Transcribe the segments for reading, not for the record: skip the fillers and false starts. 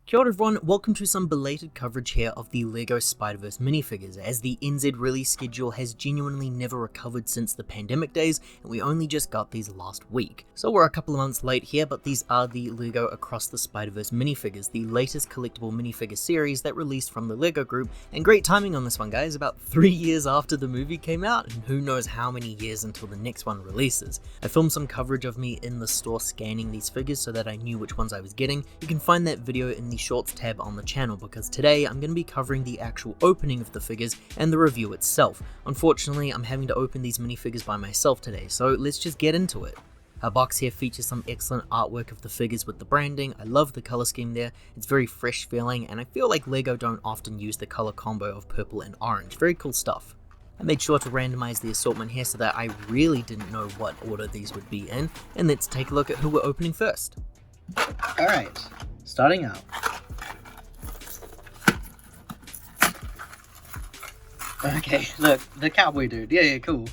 Kia ora everyone, welcome to some belated coverage here of the LEGO Spiderverse minifigures, as the NZ release schedule has genuinely never recovered since the pandemic days, and we only just got these last week. So we're a couple of months late here, but these are the LEGO Across the Spiderverse minifigures, the latest collectible minifigure series that released from the LEGO group, and great timing on this one guys, about 3 years after the movie came out, and who knows how many years until the next one releases. I filmed some coverage of me in the store scanning these figures so that I knew which ones I was getting. You can find that video in the Shorts tab on the channel, because today I'm going to be covering the actual opening of the figures and the review itself. Unfortunately, I'm having to open these minifigures by myself today, so let's just get into it. Our box here features some excellent artwork of the figures with the branding. I love the color scheme there, it's very fresh feeling, and I feel like LEGO don't often use the color combo of purple and orange. Very cool stuff. I made sure to randomize the assortment here so that I really didn't know what order these would be in, and let's take a look at who we're opening first. Alright, starting out. Okay, look, the cowboy dude, yeah, cool.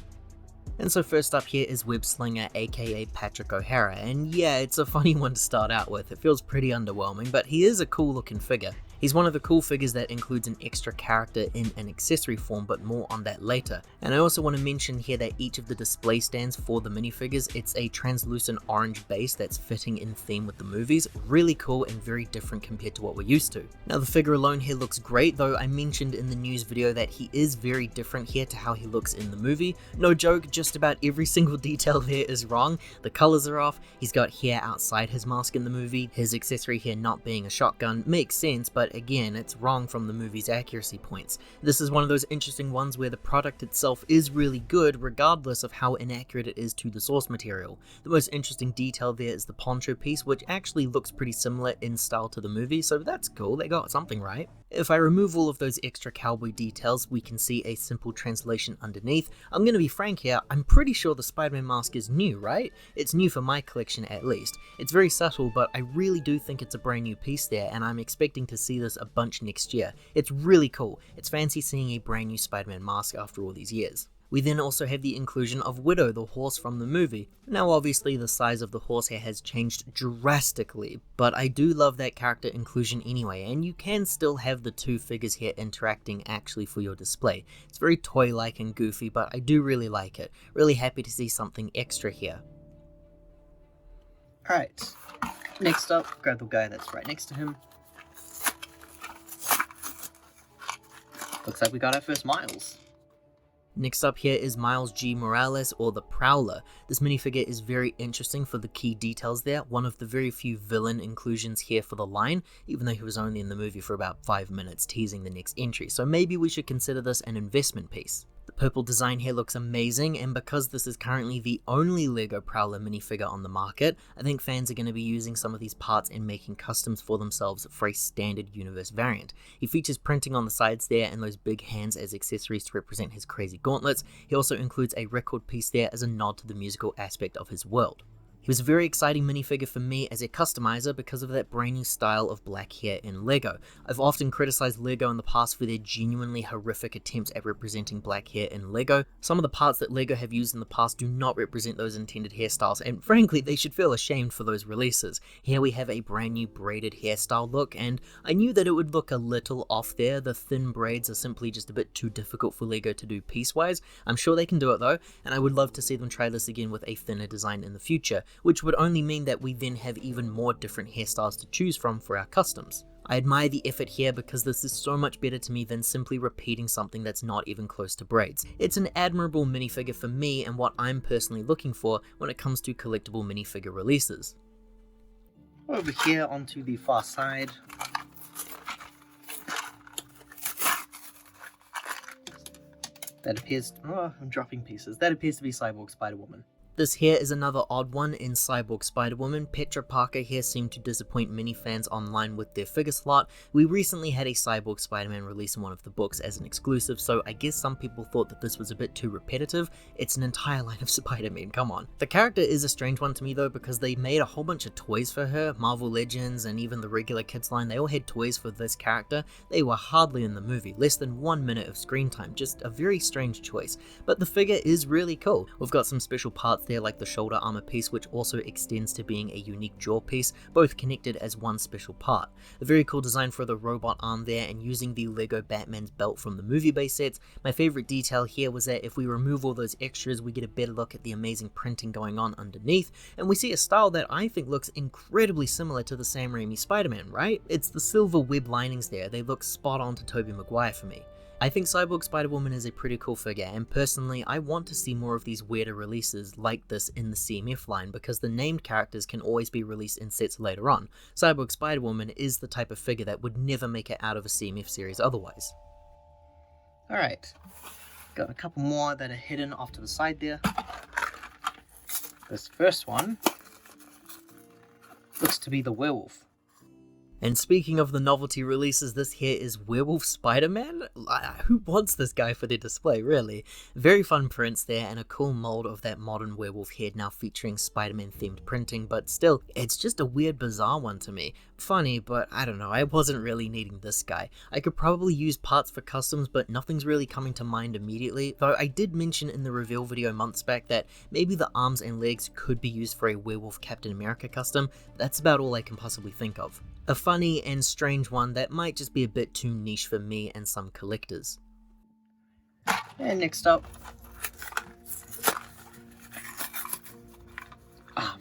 And so first up here is Web-Slinger aka Patrick O'Hara, and yeah, it's a funny one to start out with. It feels pretty underwhelming, but he is a cool looking figure. He's one of the cool figures that includes an extra character in an accessory form, but more on that later. And I also want to mention here that each of the display stands for the minifigures, it's a translucent orange base that's fitting in theme with the movies. Really cool and very different compared to what we're used to. Now the figure alone here looks great, though I mentioned in the news video that he is very different here to how he looks in the movie. No joke, just about every single detail there is wrong. The colors are off, he's got hair outside his mask in the movie, his accessory here not being a shotgun makes sense, but again, it's wrong from the movie's accuracy points. This is one of those interesting ones where the product itself is really good regardless of how inaccurate it is to the source material. The most interesting detail there is the poncho piece, which actually looks pretty similar in style to the movie, so that's cool, they got something right. If I remove all of those extra cowboy details, we can see a simple translation underneath. I'm going to be frank here, I'm pretty sure the Spider-Man mask is new, right? It's new for my collection at least. It's very subtle, but I really do think it's a brand new piece there, and I'm expecting to see this a bunch next year. It's really cool. It's fancy seeing a brand new Spider-Man mask after all these years. We then also have the inclusion of Widow, the horse from the movie. Now obviously the size of the horse here has changed drastically, but I do love that character inclusion anyway, and you can still have the two figures here interacting actually for your display. It's very toy-like and goofy, but I do really like it. Really happy to see something extra here. Alright, next up, grab the guy that's right next to him. Looks like we got our first Miles. Next up here is Miles G. Morales, or the Prowler. This minifigure is very interesting for the key details there, one of the very few villain inclusions here for the line, even though he was only in the movie for about 5 minutes teasing the next entry, so maybe we should consider this an investment piece. The purple design here looks amazing, and because this is currently the only LEGO Prowler minifigure on the market, I think fans are going to be using some of these parts and making customs for themselves for a standard universe variant. He features printing on the sides there and those big hands as accessories to represent his crazy gauntlets. He also includes a record piece there as a nod to the musical aspect of his world. He was a very exciting minifigure for me as a customizer because of that brand new style of black hair in LEGO. I've often criticized LEGO in the past for their genuinely horrific attempts at representing black hair in LEGO. Some of the parts that LEGO have used in the past do not represent those intended hairstyles, and frankly they should feel ashamed for those releases. Here we have a brand new braided hairstyle look, and I knew that it would look a little off there. The thin braids are simply just a bit too difficult for LEGO to do piecewise. I'm sure they can do it though, and I would love to see them try this again with a thinner design in the future, which would only mean that we then have even more different hairstyles to choose from for our customs. I admire the effort here because this is so much better to me than simply repeating something that's not even close to braids. It's an admirable minifigure for me and what I'm personally looking for when it comes to collectible minifigure releases. Over here onto the far side. That appears, oh, I'm dropping pieces. That appears to be Cyborg Spider-Woman. This here is another odd one in Cyborg Spider-Woman. Petra here seemed to disappoint many fans online with their figure slot. We recently had a Cyborg Spider-Man release in one of the books as an exclusive, so I guess some people thought that this was a bit too repetitive. It's an entire line of Spider-Man, come on. The character is a strange one to me though, because they made a whole bunch of toys for her. Marvel Legends and even the regular kids line, they all had toys for this character. They were hardly in the movie, less than 1 minute of screen time, just a very strange choice. But the figure is really cool. We've got some special parts there like the shoulder armor piece, which also extends to being a unique jaw piece, both connected as one special part. A very cool design for the robot arm there, and using the LEGO Batman's belt from the movie base sets. My favorite detail here was that if we remove all those extras, we get a better look at the amazing printing going on underneath, and we see a style that I think looks incredibly similar to the Sam Raimi Spider-Man, right? It's the silver web linings there. They look spot on to Tobey Maguire for me. I think Cyborg Spider-Woman is a pretty cool figure, and personally I want to see more of these weirder releases like this in the CMF line, because the named characters can always be released in sets later on. Cyborg Spider-Woman is the type of figure that would never make it out of a CMF series otherwise. Alright, got a couple more that are hidden off to the side there. This first one looks to be the Werewolf. And speaking of the novelty releases, this here is Werewolf Spider-Man? Who wants this guy for their display, really? Very fun prints there, and a cool mold of that modern werewolf head now featuring Spider-Man themed printing, but still, it's just a weird, bizarre one to me. Funny, but I don't know, I wasn't really needing this guy. I could probably use parts for customs, but nothing's really coming to mind immediately, though I did mention in the reveal video months back that maybe the arms and legs could be used for a Werewolf Captain America custom. That's about all I can possibly think of. A funny and strange one that might just be a bit too niche for me and some collectors. And next up,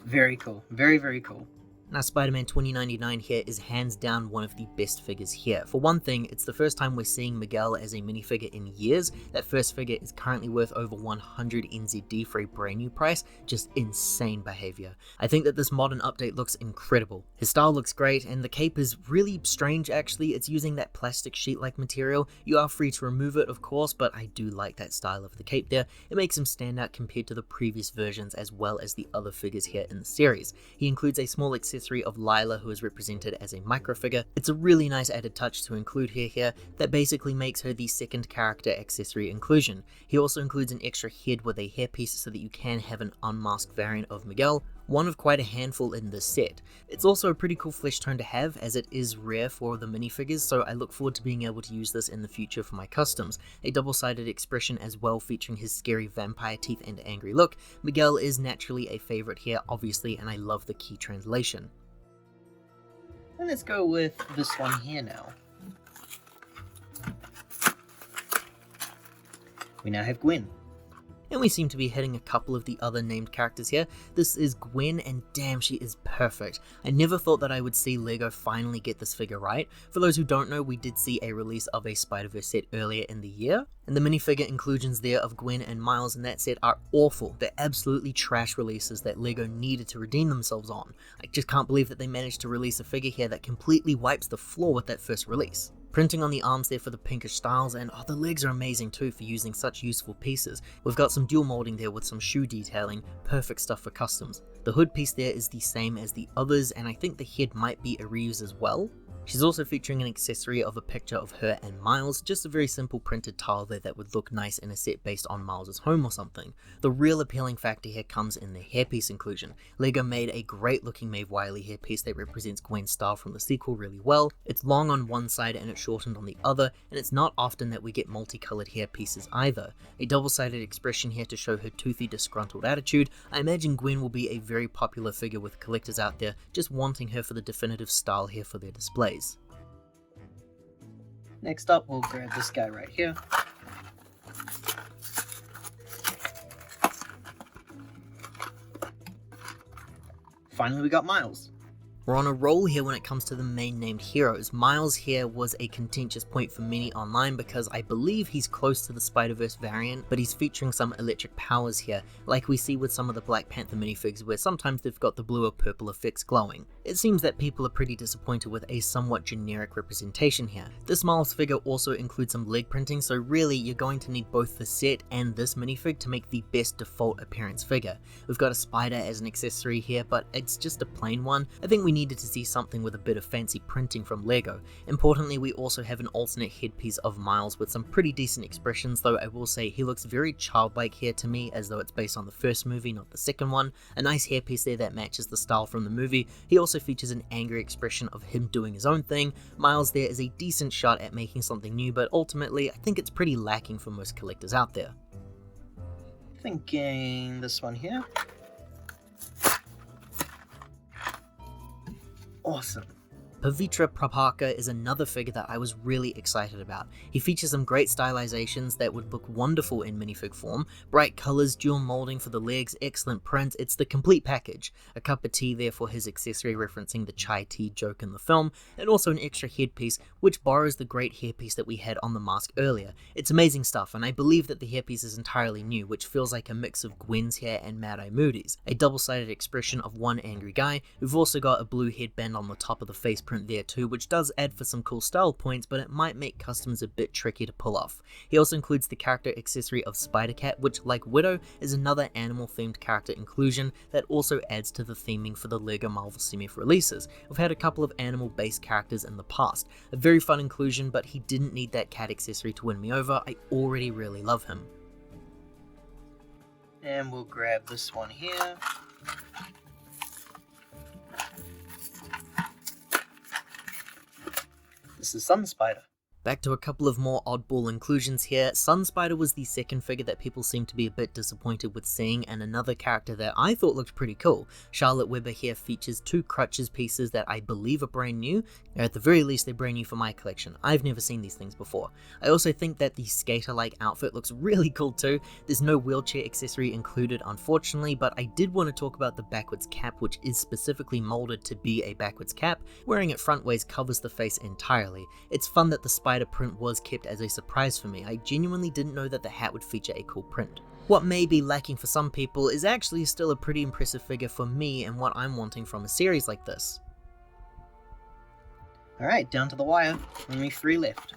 very cool, very cool. Now Spider-Man 2099 here is hands down one of the best figures here. For one thing, it's the first time we're seeing Miguel as a minifigure in years. That first figure is currently worth over 100 NZD for a brand new price, just insane behavior. I think that this modern update looks incredible. His style looks great, and the cape is really strange actually. It's using that plastic sheet-like material. You are free to remove it of course, but I do like that style of the cape there. It makes him stand out compared to the previous versions as well as the other figures here in the series. He includes a small accessory of Lila, who is represented as a microfigure. It's a really nice added touch to include here that basically makes her the second character accessory inclusion. He also includes an extra head with a hairpiece so that you can have an unmasked variant of Miguel, one of quite a handful in this set. It's also a pretty cool flesh tone to have, as it is rare for the minifigures, so I look forward to being able to use this in the future for my customs. A double-sided expression as well, featuring his scary vampire teeth and angry look. Miguel is naturally a favorite here obviously, and I love the key translation. And let's go with this one here now. We now have Gwen. And we seem to be hitting a couple of the other named characters here. This is Gwen, and damn, she is perfect. I never thought that I would see LEGO finally get this figure right. For those who don't know, we did see a release of a Spider-Verse set earlier in the year, and the minifigure inclusions there of Gwen and Miles in that set are awful. They're absolutely trash releases that LEGO needed to redeem themselves on. I just can't believe that they managed to release a figure here that completely wipes the floor with that first release. Printing on the arms there for the pinkish styles, and the legs are amazing too for using such useful pieces. We've got some dual molding there with some shoe detailing, perfect stuff for customs. The hood piece there is the same as the others, and I think the head might be a reuse as well. She's also featuring an accessory of a picture of her and Miles, just a very simple printed tile there that would look nice in a set based on Miles' home or something. The real appealing factor here comes in the hairpiece inclusion. LEGO made a great looking Maeve Wiley hairpiece that represents Gwen's style from the sequel really well. It's long on one side and it's shortened on the other, and it's not often that we get multicolored hairpieces either. A double-sided expression here to show her toothy, disgruntled attitude. I imagine Gwen will be a very popular figure with collectors out there just wanting her for the definitive style here for their display. Next up, we'll grab this guy right here. Finally, we got Miles. We're on a roll here when it comes to the main named heroes. Miles here was a contentious point for many online because I believe he's close to the Spider-Verse variant, but he's featuring some electric powers here, like we see with some of the Black Panther minifigs where sometimes they've got the blue or purple effects glowing. It seems that people are pretty disappointed with a somewhat generic representation here. This Miles figure also includes some leg printing, so really you're going to need both the set and this minifig to make the best default appearance figure. We've got a spider as an accessory here, but it's just a plain one. I think we needed to see something with a bit of fancy printing from LEGO. Importantly, we also have an alternate headpiece of Miles with some pretty decent expressions, though I will say he looks very childlike here to me, as though it's based on the first movie, not the second one. A nice hairpiece there that matches the style from the movie. He also features an angry expression of him doing his own thing. Miles there is a decent shot at making something new, but ultimately I think it's pretty lacking for most collectors out there. Thinking this one here. awesome. Pavitr Prabhakar is another figure that I was really excited about. He features some great stylizations that would look wonderful in minifig form, bright colours, dual moulding for the legs, excellent print, it's the complete package. A cup of tea there for his accessory referencing the chai tea joke in the film, and also an extra headpiece which borrows the great hairpiece that we had on the mask earlier. It's amazing stuff, and I believe that the hairpiece is entirely new, which feels like a mix of Gwen's hair and Mad-Eye Moody's. A double-sided expression of one angry guy. We've also got a blue headband on the top of the face print there too, which does add for some cool style points, but it might make customers a bit tricky to pull off. He also includes the character accessory of Spider-Cat, which, like Widow, is another animal-themed character inclusion that also adds to the theming for the LEGO Marvel CMF releases. We've had a couple of animal-based characters in the past. A very fun inclusion, but he didn't need that cat accessory to win me over. I already really love him. And we'll grab this one here. This is Sun Spider. Back to a couple of more oddball inclusions here. Sun Spider was the second figure that people seemed to be a bit disappointed with seeing, and another character that I thought looked pretty cool. Charlotte Webber here features two crutches pieces that I believe are brand new, or at the very least they're brand new for my collection. I've never seen these things before. I also think that the skater-like outfit looks really cool too. There's no wheelchair accessory included unfortunately, but I did want to talk about the backwards cap, which is specifically molded to be a backwards cap. Wearing it frontways covers the face entirely. It's fun that the Spider print was kept as a surprise for me. I genuinely didn't know that the hat would feature a cool print. What may be lacking for some people is actually still a pretty impressive figure for me and what I'm wanting from a series like this. Alright, down to the wire. Only 3 left.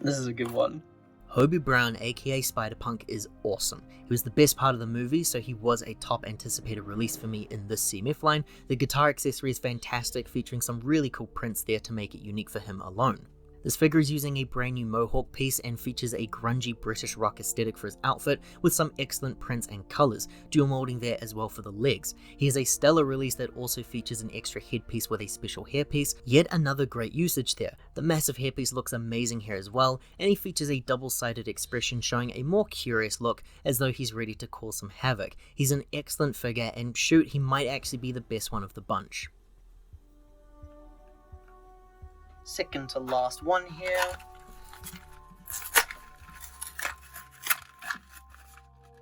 This is a good one. Hobie Brown, aka Spider-Punk, is awesome. He was the best part of the movie, so he was a top anticipated release for me in this CMF line. The guitar accessory is fantastic, featuring some really cool prints there to make it unique for him alone. This figure is using a brand new mohawk piece and features a grungy British rock aesthetic for his outfit with some excellent prints and colours, dual moulding there as well for the legs. He has a stellar release that also features an extra headpiece with a special hairpiece, yet another great usage there. The massive hairpiece looks amazing here as well, and he features a double-sided expression showing a more curious look as though he's ready to cause some havoc. He's an excellent figure, and shoot, he might actually be the best one of the bunch. Second to last one here.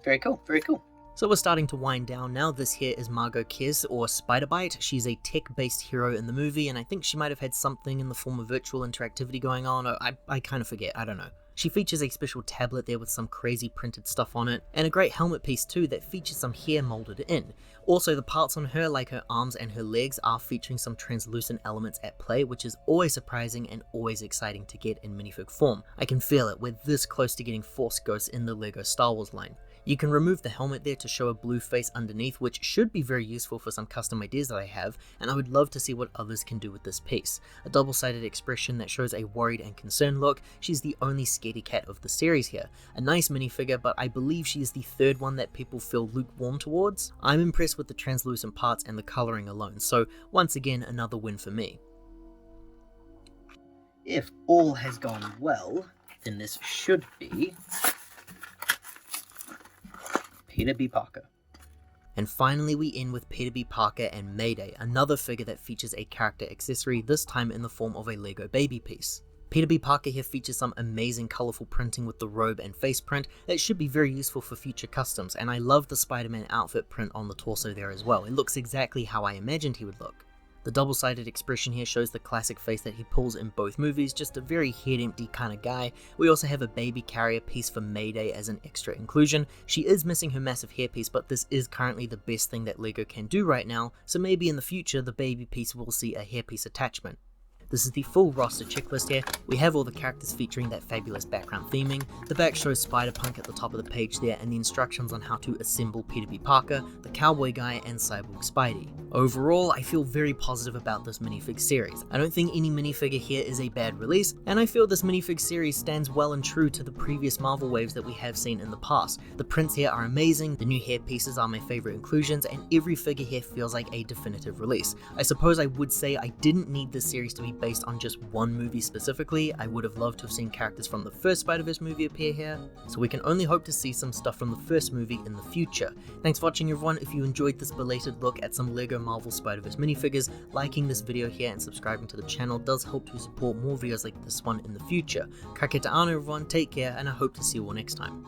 Very cool, very cool. So we're starting to wind down now. This here is Margo Kess, or Spider-Byte. She's a tech-based hero in the movie, and I think she might have had something in the form of virtual interactivity going on, or I kind of forget, I don't know. She features a special tablet there with some crazy printed stuff on it, and a great helmet piece too that features some hair molded in. Also, the parts on her, like her arms and her legs, are featuring some translucent elements at play, which is always surprising and always exciting to get in minifig form. I can feel it, we're this close to getting Force Ghosts in the LEGO Star Wars line. You can remove the helmet there to show a blue face underneath, which should be very useful for some custom ideas that I have, and I would love to see what others can do with this piece. A double-sided expression that shows a worried and concerned look. She's the only scaredy cat of the series here. A nice minifigure, but I believe she is the third one that people feel lukewarm towards. I'm impressed with the translucent parts and the colouring alone, so once again another win for me. If all has gone well, then this should be Peter B. Parker. And finally we end with Peter B. Parker and Mayday, another figure that features a character accessory, this time in the form of a LEGO baby piece. Peter B. Parker here features some amazing colourful printing with the robe and face print that should be very useful for future customs, and I love the Spider-Man outfit print on the torso there as well. It looks exactly how I imagined he would look. The double-sided expression here shows the classic face that he pulls in both movies, just a very head-empty kind of guy. We also have a baby carrier piece for Mayday as an extra inclusion. She is missing her massive hairpiece, but this is currently the best thing that LEGO can do right now, so maybe in the future the baby piece will see a hairpiece attachment. This is the full roster checklist here. We have all the characters featuring that fabulous background theming. The back shows Spider-Punk at the top of the page there, and the instructions on how to assemble Peter B. Parker, the cowboy guy, and Cyborg Spidey. Overall, I feel very positive about this minifig series. I don't think any minifigure here is a bad release, and I feel this minifig series stands well and true to the previous Marvel waves that we have seen in the past. The prints here are amazing, the new hair pieces are my favorite inclusions, and every figure here feels like a definitive release. I suppose I would say I didn't need this series to be based on just one movie specifically. I would have loved to have seen characters from the first Spider-Verse movie appear here, so we can only hope to see some stuff from the first movie in the future. Thanks for watching everyone. If you enjoyed this belated look at some LEGO Marvel Spider-Verse minifigures, liking this video here and subscribing to the channel does help to support more videos like this one in the future. Ka kite ana everyone, take care, and I hope to see you all next time.